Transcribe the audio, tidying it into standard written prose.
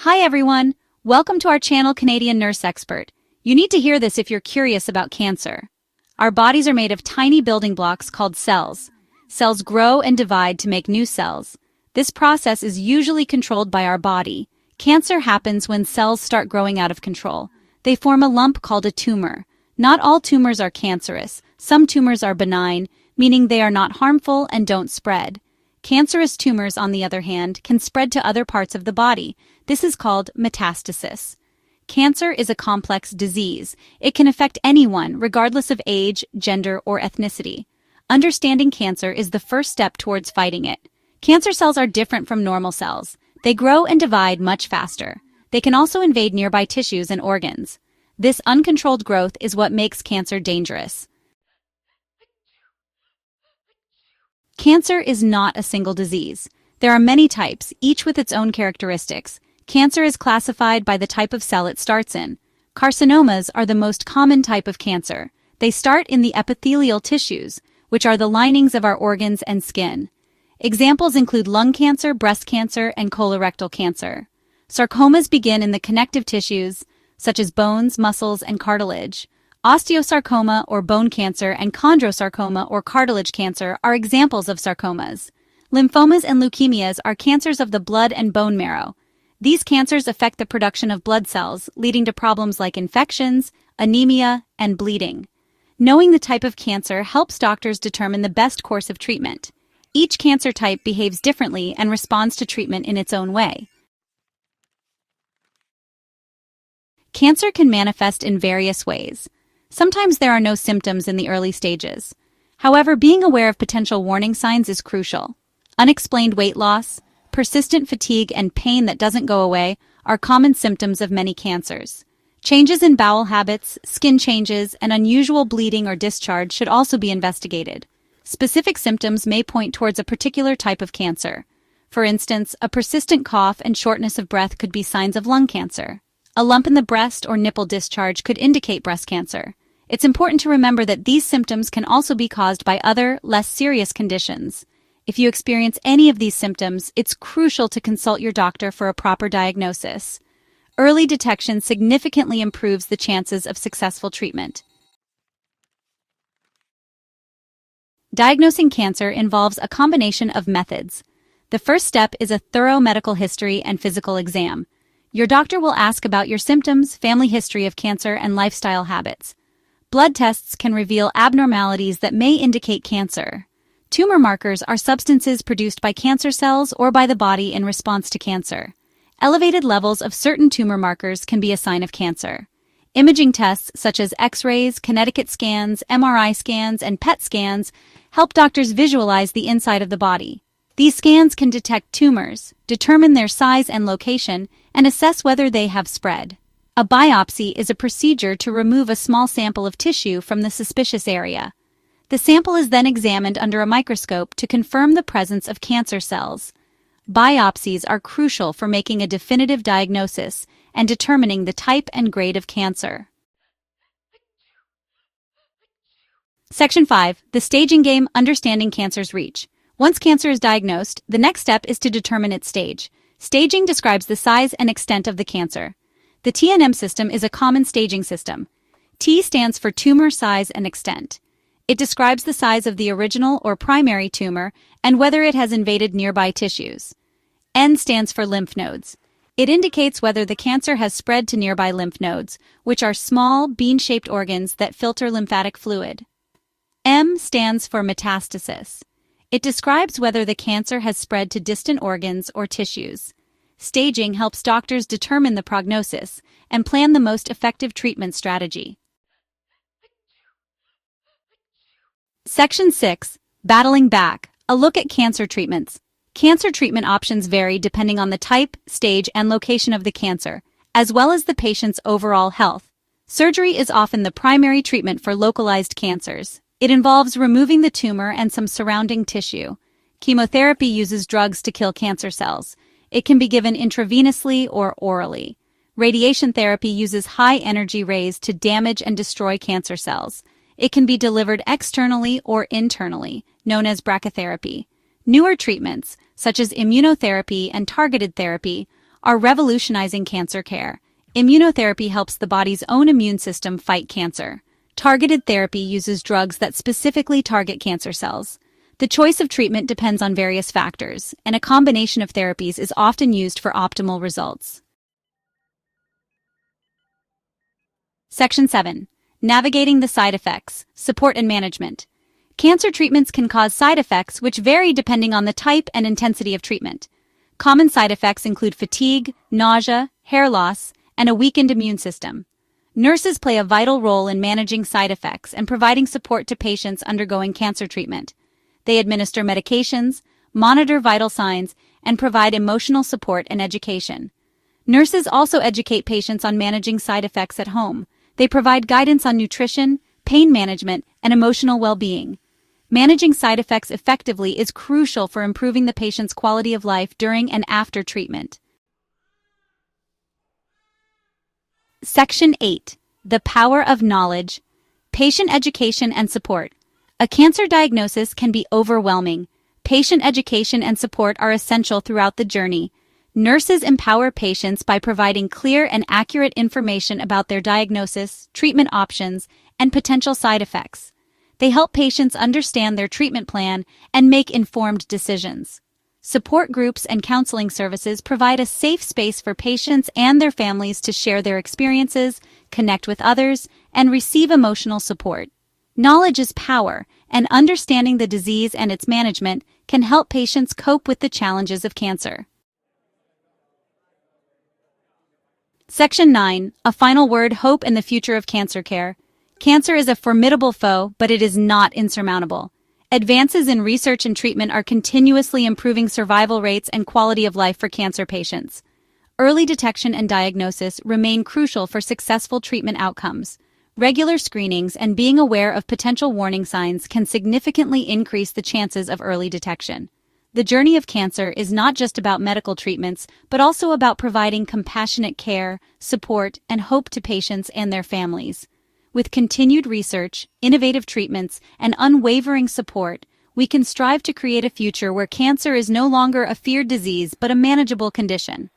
Hi everyone! Welcome to our channel Canadian Nurse Expert. You need to hear this if you're curious about cancer. Our bodies are made of tiny building blocks called cells. Cells grow and divide to make new cells. This process is usually controlled by our body. Cancer happens when cells start growing out of control. They form a lump called a tumor. Not all tumors are cancerous. Some tumors are benign, meaning they are not harmful and don't spread. Cancerous tumors, on the other hand, can spread to other parts of the body. This is called metastasis. Cancer is a complex disease. It can affect anyone, regardless of age, gender, or ethnicity. Understanding cancer is the first step towards fighting it. Cancer cells are different from normal cells. They grow and divide much faster. They can also invade nearby tissues and organs. This uncontrolled growth is what makes cancer dangerous. Cancer is not a single disease. There are many types, each with its own characteristics. Cancer is classified by the type of cell it starts in. Carcinomas are the most common type of cancer. They start in the epithelial tissues, which are the linings of our organs and skin. Examples include lung cancer, breast cancer, and colorectal cancer. Sarcomas begin in the connective tissues, such as bones, muscles, and cartilage. Osteosarcoma or bone cancer and chondrosarcoma or cartilage cancer are examples of sarcomas. Lymphomas and leukemias are cancers of the blood and bone marrow. These cancers affect the production of blood cells, leading to problems like infections, anemia, and bleeding. Knowing the type of cancer helps doctors determine the best course of treatment. Each cancer type behaves differently and responds to treatment in its own way. Cancer can manifest in various ways. Sometimes there are no symptoms in the early stages. However, being aware of potential warning signs is crucial. Unexplained weight loss, persistent fatigue, and pain that doesn't go away are common symptoms of many cancers. Changes in bowel habits, skin changes, and unusual bleeding or discharge should also be investigated. Specific symptoms may point towards a particular type of cancer. For instance, a persistent cough and shortness of breath could be signs of lung cancer. A lump in the breast or nipple discharge could indicate breast cancer. It's important to remember that these symptoms can also be caused by other, less serious conditions. If you experience any of these symptoms, it's crucial to consult your doctor for a proper diagnosis. Early detection significantly improves the chances of successful treatment. Diagnosing cancer involves a combination of methods. The first step is a thorough medical history and physical exam. Your doctor will ask about your symptoms, family history of cancer, and lifestyle habits. Blood tests can reveal abnormalities that may indicate cancer. Tumor markers are substances produced by cancer cells or by the body in response to cancer. Elevated levels of certain tumor markers can be a sign of cancer. Imaging tests such as X-rays, Connecticut scans, MRI scans, and PET scans help doctors visualize the inside of the body. These scans can detect tumors, determine their size and location, and assess whether they have spread. A biopsy is a procedure to remove a small sample of tissue from the suspicious area. The sample is then examined under a microscope to confirm the presence of cancer cells. Biopsies are crucial for making a definitive diagnosis and determining the type and grade of cancer. Section 5. The staging game, understanding cancer's reach. Once cancer is diagnosed, the next step is to determine its stage. Staging describes the size and extent of the cancer. The TNM system is a common staging system. T stands for tumor size and extent. It describes the size of the original or primary tumor and whether it has invaded nearby tissues. N stands for lymph nodes. It indicates whether the cancer has spread to nearby lymph nodes, which are small, bean-shaped organs that filter lymphatic fluid. M stands for metastasis. It describes whether the cancer has spread to distant organs or tissues. Staging helps doctors determine the prognosis and plan the most effective treatment strategy. Section 6. Battling back. A look at cancer treatments. Cancer treatment options vary depending on the type, stage, and location of the cancer, as well as the patient's overall health. Surgery is often the primary treatment for localized cancers. It involves removing the tumor and some surrounding tissue. Chemotherapy uses drugs to kill cancer cells. It can be given intravenously or orally. Radiation therapy uses high-energy rays to damage and destroy cancer cells. It can be delivered externally or internally, known as brachytherapy. Newer treatments, such as immunotherapy and targeted therapy, are revolutionizing cancer care. Immunotherapy helps the body's own immune system fight cancer. Targeted therapy uses drugs that specifically target cancer cells. The choice of treatment depends on various factors, and a combination of therapies is often used for optimal results. Section 7. Navigating the side effects, support and management. Cancer treatments can cause side effects which vary depending on the type and intensity of treatment. Common side effects include fatigue, nausea, hair loss, and a weakened immune system. Nurses play a vital role in managing side effects and providing support to patients undergoing cancer treatment. They administer medications, monitor vital signs, and provide emotional support and education. Nurses also educate patients on managing side effects at home. They provide guidance on nutrition, pain management, and emotional well-being. Managing side effects effectively is crucial for improving the patient's quality of life during and after treatment. Section 8. The power of knowledge. Patient education and support. A cancer diagnosis can be overwhelming. Patient education and support are essential throughout the journey. Nurses empower patients by providing clear and accurate information about their diagnosis, treatment options, and potential side effects. They help patients understand their treatment plan and make informed decisions. Support groups and counseling services provide a safe space for patients and their families to share their experiences, connect with others, and receive emotional support. Knowledge is power, and understanding the disease and its management can help patients cope with the challenges of cancer. Section 9. A final word: hope and the future of cancer care. Cancer is a formidable foe, but it is not insurmountable. Advances in research and treatment are continuously improving survival rates and quality of life for cancer patients. Early detection and diagnosis remain crucial for successful treatment outcomes. Regular screenings and being aware of potential warning signs can significantly increase the chances of early detection. The journey of cancer is not just about medical treatments, but also about providing compassionate care, support, and hope to patients and their families. With continued research, innovative treatments, and unwavering support, we can strive to create a future where cancer is no longer a feared disease but a manageable condition.